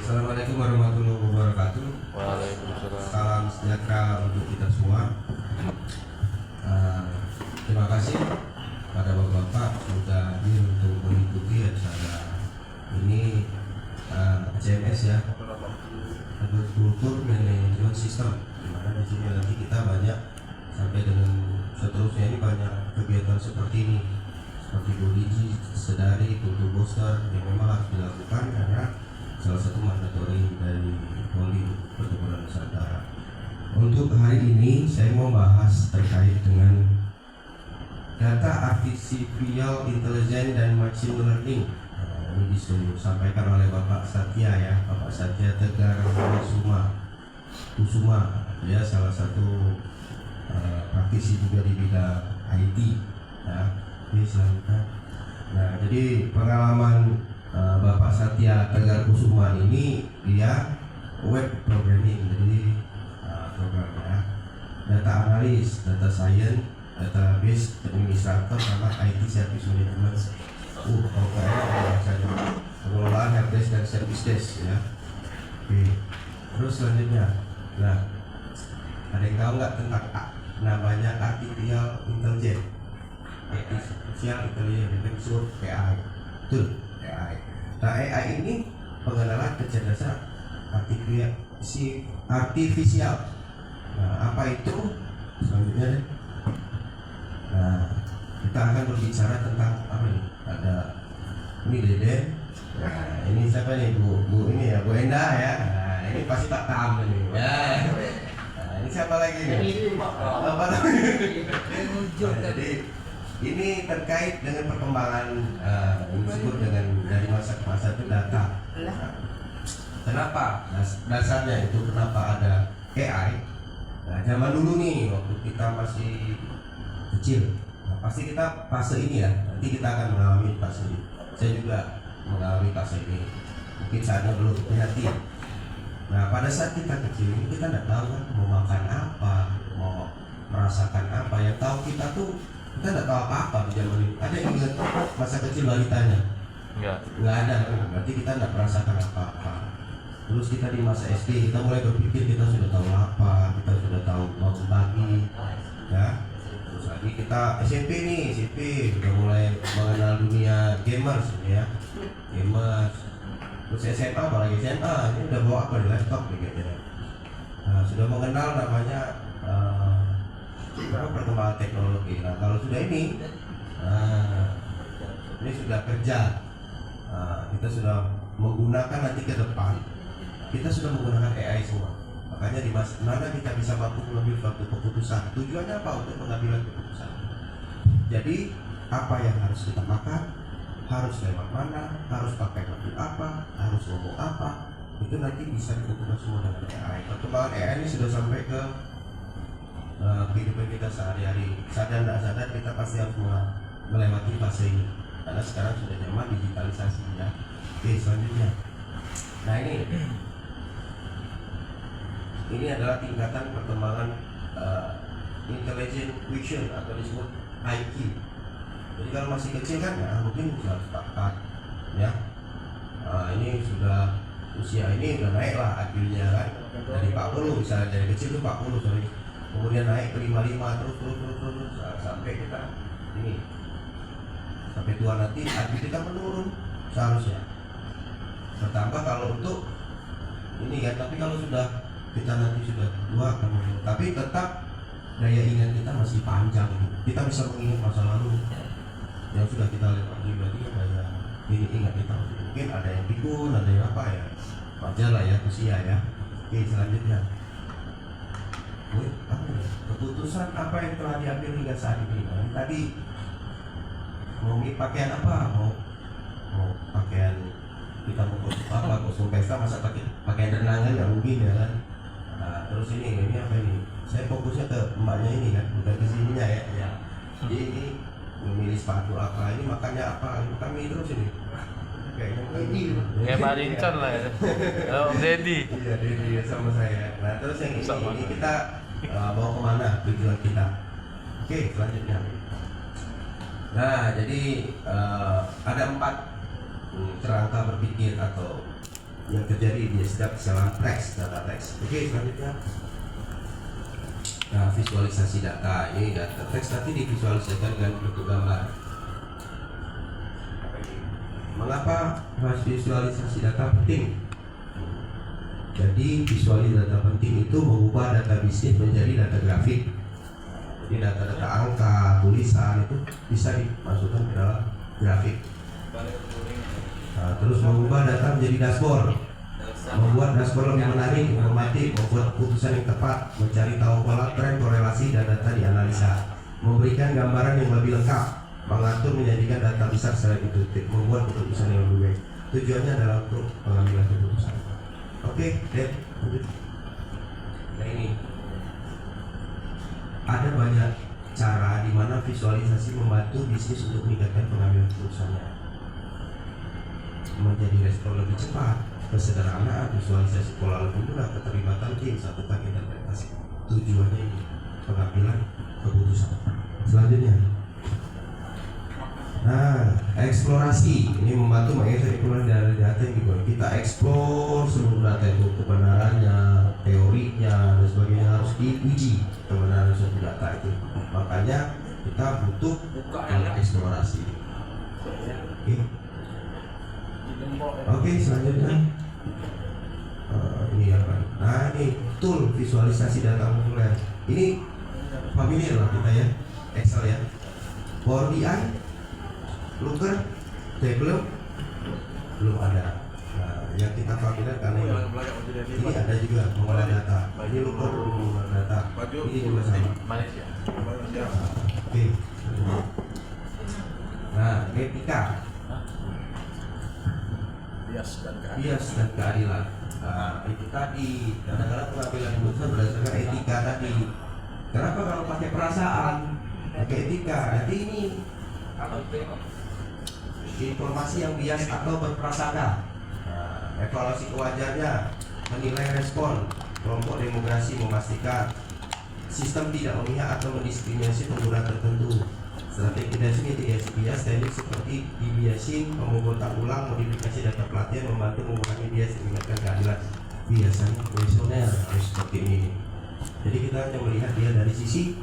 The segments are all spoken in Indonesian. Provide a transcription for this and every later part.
Assalamualaikum warahmatullahi wabarakatuh. Waalaikumsalam. Salam sejahtera untuk kita semua. Terima kasih pada bapak-bapak sudah hadir untuk mengikuti acara ini CMS ya, Kultur Manajemen Sistem. Dimana di sini nanti kita banyak sampai dengan seterusnya ini banyak kegiatan seperti ini, seperti Boliji, Sedari, Kultur Booster yang memang harus dilakukan karena salah satu mandatori dari Poli Pertukaran Nusantara. Untuk hari ini saya mau bahas terkait dengan data artificial intelligence dan machine learning. Ini disampaikan oleh Bapak Satya ya, Bapak Satya Tegar Kusuma. Dia salah satu praktisi juga di bidang IT. Ya, ini selanjutnya. Nah, jadi pengalaman Bapak Satya Tegar Kusuma ini dia web programming, jadi programnya data analis, data science, database administrator, sama IT service management. Pengelolaan helpdesk dan service desk ya. Oke. Terus selanjutnya, nah ada yang tahu nggak tentang namanya artificial intelligence? Artificial intelligence itu disebut AI. Betul, AI. Nah, AI ini pengenalan kecerdasan artifisial. Nah, apa itu? Selanjutnya deh. Nah, kita akan berbicara tentang apa nih? Ada ini Deden. Nah, ini siapa nih? Bu ini ya, Bu Endah ya. Nah, ini pasti tak tahu nih. Ya. Nah, ini siapa lagi nih? Apa namanya? Jadi ini terkait dengan perkembangan yang disebut dengan dari masa ke masa itu data. Nah, kenapa? Dasarnya itu kenapa ada AI? Nah, zaman dulu nih waktu kita masih kecil, nah, pasti kita fase ini ya. Nanti kita akan mengalami fase ini. Saya juga mengalami fase ini. Mungkin saatnya belum hati. Nah, pada saat kita kecil ini kita tidak tahu kan mau makan apa, mau merasakan apa. Yang tahu kita tuh kita tidak tahu apa-apa di zaman ini. Ada yang ingat masa kecil balitanya? Nggak ada. Berarti kita tidak merasakan apa-apa. Terus kita di masa SD kita mulai berpikir kita sudah tahu apa, kita sudah tahu mau berbagi, ya. Terus lagi kita SMP sudah mulai mengenal dunia gamers, ya, gamers. Terus SMA apalagi SMA ini udah bawa apa di laptop nih kayaknya. Nah, sudah mengenal namanya perkembangan teknologi. Nah, kalau sudah ini sudah kerja, kita sudah menggunakan nanti ke depan, kita sudah menggunakan AI semua. Makanya di mana kita bisa mampu mengambil suatu keputusan. Tujuannya apa? Untuk mengambil keputusan. Jadi apa yang harus kita makan, harus lewat mana, harus pakai mobil apa, harus ngomong apa, itu nanti bisa ditentukan semua dengan AI. Perkembangan AI ini sudah sampai ke kehidupan kita sehari-hari. Sadar tidak sadar kita pasti harus melewati fase ini. Karena sekarang sudah zaman digitalisasi ya. Oke, selanjutnya. Nah, ini adalah tingkatan perkembangan intelligent quotient atau disebut IQ. Jadi kalau masih kecil kan ya mungkin sudah 4 ya. Ini sudah usia ini udah naik lah IQ-nya kan. Dari 40 misalnya dari kecil itu 40 sorry. Kemudian naik ke 55 terus sampai kita ini sampai tua nanti IQ kita menurun seharusnya. Bertambah kalau untuk ini kan, tapi kalau sudah kita nanti sudah tua kan, tapi tetap daya ingat kita masih panjang. Kita bisa mengingat masa lalu yang sudah kita lewati, berarti kan daya ini ingat kita mungkin ada yang pikun, ada yang apa ya, wajar lah ya usia ya. Oke, selanjutnya keputusan apa yang telah diambil hingga saat ini. Nah, tadi mau pakaian apa, mau pakaian kita mau kostum apa, kostum pesta, masa pakai denangan nggak mungkin ya kan. Nah, terus ini apa ini? Saya fokusnya ke mbaknya ini kan, bukan ke sininya ya. Jadi ini memilih sepatu apa, ini makannya apa, ini makan mie terus ini. Kayaknya ini. Kayak Pak Rincan lah ya. Om Deddy. Iya, Deddy ya sama saya. Nah, terus yang ini kita bawa kemana tujuan kita? Oke, selanjutnya. Nah, jadi ada 4 kerangka berpikir atau yang terjadi di setiap kesalahan teks, data teks. Oke, selanjutnya. Nah, visualisasi data ini data teks nanti divisualisasikan dengan bentuk gambar. Mengapa visualisasi data penting? Jadi visualisasi data penting itu mengubah data bisnis menjadi data grafik. Jadi data-data angka, tulisan itu bisa dimasukkan ke dalam grafik. Nah, terus mengubah data menjadi dashboard, membuat dashboard lebih menarik, informatif, membuat keputusan yang tepat, mencari tahu pola, tren, korelasi dan data dianalisa, memberikan gambaran yang lebih lengkap, mengatur, menyajikan data besar secara intuitif, membuat keputusan yang lebih baik. Tujuannya adalah untuk pengambilan keputusan. Oke, Dan. Nah ini ada banyak cara di mana visualisasi membantu bisnis untuk meningkatkan pengambilan keputusannya, menjadi respon lebih cepat, kesederhanaan, visualisasi pola lebih mudah, keterlibatan tim, satukan interpretasi. Tujuannya ini pengambilan keputusan. Selanjutnya, nah, eksplorasi ini membantu mengeksplorasi dari data yang dibuat. Kita eksplor seluruh data itu, kebenarannya, teorinya, dan sebagainya harus diuji kebenaran suatu data itu. Makanya kita butuh eksplorasi. Oke, selanjutnya ini apa? Nah, ini tool visualisasi data populer. Ini familiar lah kita ya, Excel ya. Power BI, Looker, Tableau belum ada. Nah, yang kita familiar karena ini ada juga mengolah data. Ini Looker mengolah data. Ini juga sama. Malaysia. Oke. Nah, etika, bias dan keadilan. Nah, itu tadi kadang-kadang pengambilan keputusan berdasarkan etika tadi. Kenapa kalau pakai perasaan, pakai etika? Nanti ini informasi yang bias atau berprasangka. Nah, evaluasi kewajarnya, menilai respon kelompok demokrasi, memastikan sistem tidak memihak atau mendiskriminasi pengguna tertentu. Strategi mitigasi bias, teknik seperti debiasing, pemungutan ulang, modifikasi data pelatihan membantu mengurangi bias, meningkatkan keadilan. Biasanya kuesioner harus seperti ini. Jadi kita hanya melihat dia dari sisi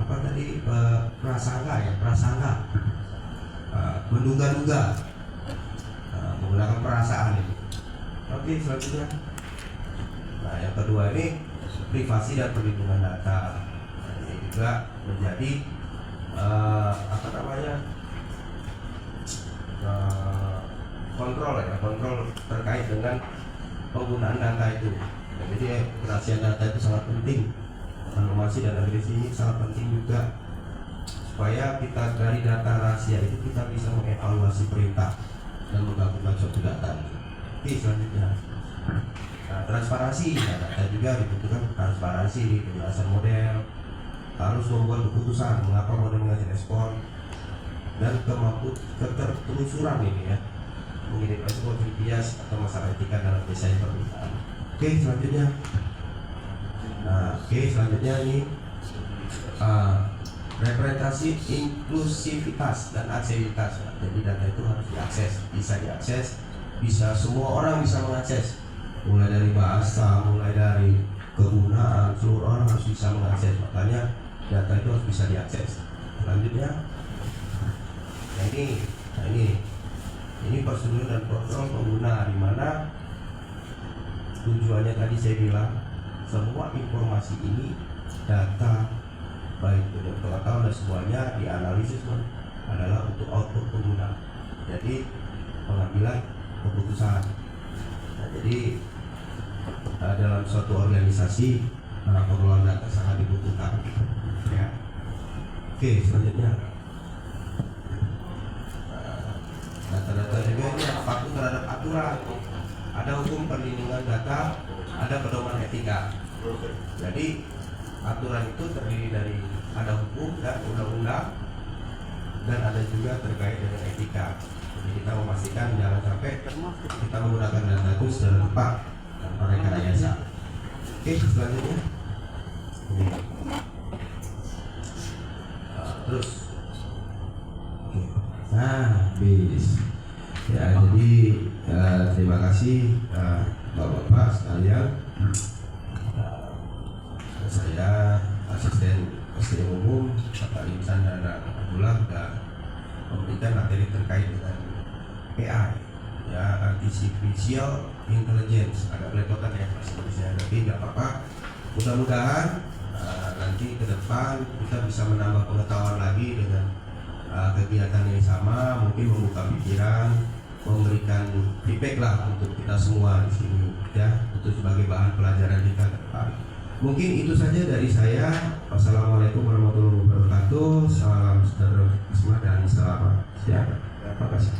apa tadi, prasangka ya, menduga-duga, menggunakan perasaan ini. Oke, selanjutnya. Nah, yang kedua ini privasi dan perlindungan data. Nah, ini juga menjadi kontrol terkait dengan penggunaan data itu. Jadi kerahasiaan data itu sangat penting. Anonimasi dan agresi ini sangat penting juga, supaya kita dari data rahasia itu kita bisa mengevaluasi perintah dan menggabungkan suatu data. Oke, selanjutnya. Nah, transparansi, data juga dibutuhkan transparansi, penjelasan model, harus membuat keputusan mengapa model mengasih respon, dan ketertelusuran ini ya, mengirim respon bias atau masalah etika dalam desain permintaan. Oke, selanjutnya. Nah, selanjutnya ini representasi inklusivitas dan aksesibilitas. Jadi data itu harus diakses, bisa diakses, bisa semua orang bisa mengakses, mulai dari bahasa, mulai dari kegunaan, seluruh orang harus bisa mengakses. Makanya data itu harus bisa diakses. Selanjutnya, ini prosedur dan kontrol pengguna, di mana tujuannya tadi saya bilang semua informasi ini, data baik untuk pengetahuan dan semuanya dianalisis adalah untuk output pengguna. Jadi pengambilan keputusan. Nah, jadi dalam suatu organisasi pengelolaan data sangat dibutuhkan. Ya. Oke, selanjutnya. Data-data juga ini patuh terhadap aturan. Ada hukum perlindungan data, ada pedoman etika. Jadi aturan itu terdiri dari ada hukum dan undang-undang, dan ada juga terkait dengan etika. Jadi kita memastikan jangan sampai kita menggunakan data itu secara tepat tanpa rekayasa. Oke, selanjutnya. Terus. Nah, bis. Ya, jadi terima kasih Bapak-bapak sekalian. Saya asisten SDM umum Bapak Insan dan Abdullah sudah memberikan materi terkait dengan AI, ya, artificial intelligence. Agak belepotan ya Mas Indonesia, tapi nggak apa-apa. Mudah-mudahan nanti ke depan kita bisa menambah pengetahuan lagi dengan kegiatan yang sama, mungkin membuka pikiran, memberikan feedback lah untuk kita semua di sini, ya, untuk sebagai bahan pelajaran kita ke depan. Mungkin itu saja dari saya. Wassalamualaikum warahmatullahi wabarakatuh. Salam sejahtera dan selamat siang. Terima kasih.